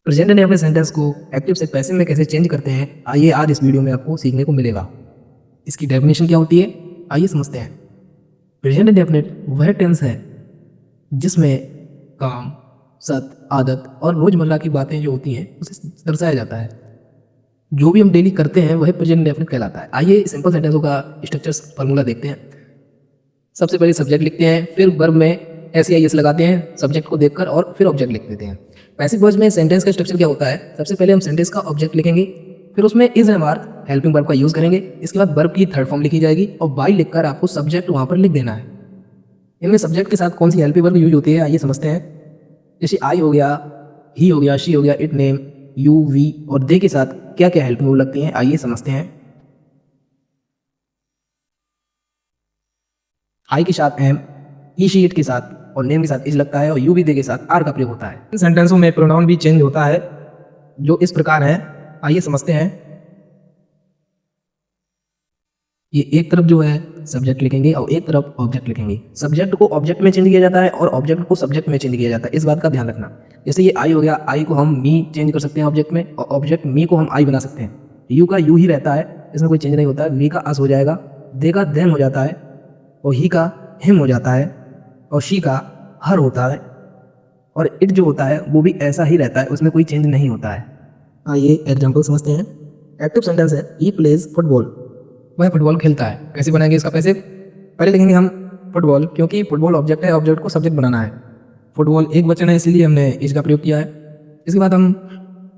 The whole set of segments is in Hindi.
प्रेजेंट ने अपने सेंटेंस को एक्टिव से पैसिव में कैसे चेंज करते हैं, आइए आज इस वीडियो में आपको सीखने को मिलेगा। इसकी डेफिनेशन क्या होती है, आइए समझते हैं। प्रेजेंट इंडेफिनिट वह टेंस है जिसमें काम, सत्य, आदत और रोजमर्रा की बातें जो होती हैं उसे दर्शाया जाता है। जो भी हम डेली करते हैं वह प्रेजेंट इंडेफिनिट कहलाता है। आइए सिंपल सेंटेंसों का स्ट्रक्चर फार्मूला देखते हैं। सबसे पहले सब्जेक्ट लिखते हैं, फिर वर्ब में एस या एस लगाते हैं सब्जेक्ट को देखकर और फिर ऑब्जेक्ट लिख देते हैं। पैसिव वॉइस में सेंटेंस का स्ट्रक्चर क्या होता है, सबसे पहले हम सेंटेंस का ऑब्जेक्ट लिखेंगे, फिर उसमें is and are helping verb का यूज करेंगे, इसके बाद वर्ब की थर्ड फॉर्म लिखी जाएगी और बाई लिखकर आपको सब्जेक्ट वहां पर लिख देना है। इनमें सब्जेक्ट के साथ कौन सी हेल्पिंग वर्ब यूज होती है आइए समझते हैं। जैसे आई हो गया, ही हो गया, शी हो गया, इट, नेम, यू, वी और दे के साथ क्या क्या हेल्पिंग वर्ब लगती हैं आइए समझते हैं। आई के साथ एम, ही शी इट के साथ और नेम के साथ इज लगता है और यू भी दे के साथ आर का प्रयोग होता है। इन सेंटेंसों में प्रोनाउन भी चेंज होता है जो इस प्रकार है, आइए समझते हैं। ये एक तरफ जो है सब्जेक्ट लिखेंगे और एक तरफ ऑब्जेक्ट लिखेंगे। सब्जेक्ट को ऑब्जेक्ट में चेंज किया जाता है और ऑब्जेक्ट को सब्जेक्ट में चेंज किया जाता है, इस बात का ध्यान रखना। जैसे ये आई हो गया, आई को हम मी चेंज कर सकते हैं ऑब्जेक्ट में और ऑब्जेक्ट मी को हम आई बना सकते हैं। यू का यू ही रहता है, इसमें कोई चेंज नहीं होता है। वी का अस हो जाएगा, दे का देम हो जाता है और ही का हिम हो जाता है और शी का हर होता है और इट जो होता है वो भी ऐसा ही रहता है, उसमें कोई चेंज नहीं होता है। आइए एग्जाम्पल समझते हैं। एक्टिव सेंटेंस है ही प्लेज फुटबॉल, वह फुटबॉल खेलता है। कैसे बनाएंगे इसका पैसिव, पहले लिखेंगे हम फुटबॉल, क्योंकि फुटबॉल ऑब्जेक्ट है, ऑब्जेक्ट को सब्जेक्ट बनाना है। फुटबॉल एक वचन है इसलिए हमने इज का प्रयोग किया है। इसके बाद हम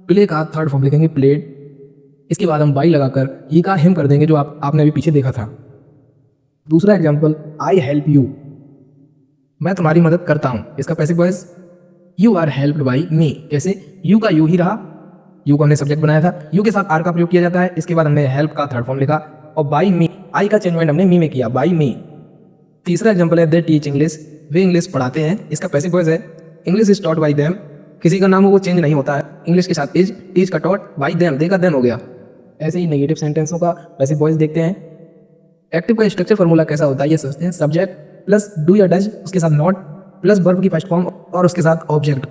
प्ले का थर्ड फॉर्म लिखेंगे प्लेड, इसके बाद हम बाई लगाकर ही का हिम कर देंगे जो आपने अभी पीछे देखा था। दूसरा एग्जाम्पल आई हेल्प यू, मैं तुम्हारी मदद करता हूँ। इसका passive voice you are helped by me. कैसे, यू का यू ही रहा, यू को हमने सब्जेक्ट बनाया था, यू के साथ आर का प्रयोग किया जाता है। इसके बाद हमने हेल्प का थर्ड फॉर्म लिखा और बाई मी, आई का चेंजमेंट हमने मी में किया, बाई मी। तीसरा एग्जांपल है they teach English, way English पढ़ाते हैं। इसका पैसिव वॉइस है English is taught by them, किसी का नाम हो वो चेंज नहीं होता है। इंग्लिश के साथ इज, टीच का टॉट, बाई देम, दे का देम हो गया। ऐसे ही नेगेटिव सेंटेंसों का पैसिव वॉइस देखते हैं। एक्टिव का स्ट्रक्चर फॉर्मूला कैसा होता है ये समझते हैं। सब्जेक्ट प्लस डू या डज, उसके साथ नॉट प्लस वर्ब की फर्स्ट फॉर्म और उसके साथ ऑब्जेक्ट।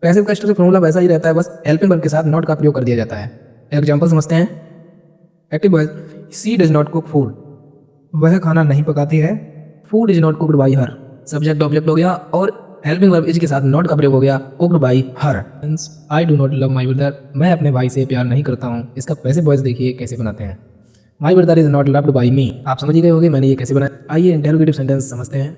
पैसिव का स्ट्रक्चर फॉर्मूला वैसा ही रहता है, बस हेल्पिंग वर्ब के साथ नॉट का प्रयोग कर दिया जाता है। एग्जांपल समझते हैं। Active voice she does not cook food, वह खाना नहीं पकाती है। Food is not cooked by her, subject object हो गया और हेल्पिंग वर्ब इज के साथ नॉट का प्रयोग हो गया, cooked by her. I do not love my brother, मैं अपने भाई से प्यार नहीं करता हूँ। इसका पैसिव वॉइस देखिए कैसे बनाते हैं। My brother is not loved by me, आप समझ ही गए होंगे मैंने ये कैसे बनाया। आइए इंटेरोगेटिव सेंटेंस समझते हैं।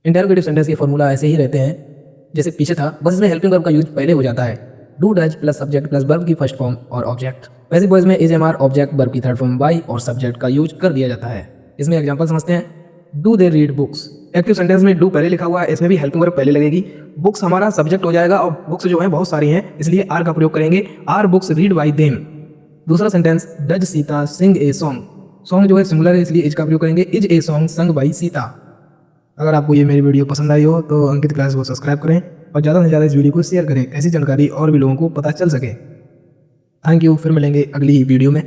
इंटेरोगेटिव सेंटेंस के फॉर्मूला ऐसे ही रहते हैं जैसे पीछे था, बस इसमें हेल्पिंग वर्ब का यूज पहले हो जाता है। Do does plus subject plus verb की फर्स्ट फॉर्म और ऑब्जेक्ट। पैसिव वॉइस में is am are object verb की थर्ड फॉर्म बाई और सब्जेक्ट का यूज कर दिया जाता है। इसमें एग्जांपल समझते हैं। Do they read books, active sentence में डू पहले लिखा हुआ है, इसमें भी हेल्पिंग वर्ब पहले लगेगी। बुक्स हमारा सब्जेक्ट हो जाएगा और बुक्स जो है बहुत सारी हैं इसलिए आर का प्रयोग करेंगे, are books read by them. दूसरा sentence does Sita sing a song, song जो है सिंगुलर है इसलिए इज का प्रयोग करेंगे, is a song sung by Sita. अगर आपको ये मेरी वीडियो पसंद आई हो तो अंकित क्लास को सब्सक्राइब करें और ज़्यादा से ज़्यादा इस वीडियो को शेयर करें, ऐसी जानकारी और भी लोगों को पता चल सके। थैंक यू, फिर मिलेंगे अगली वीडियो में।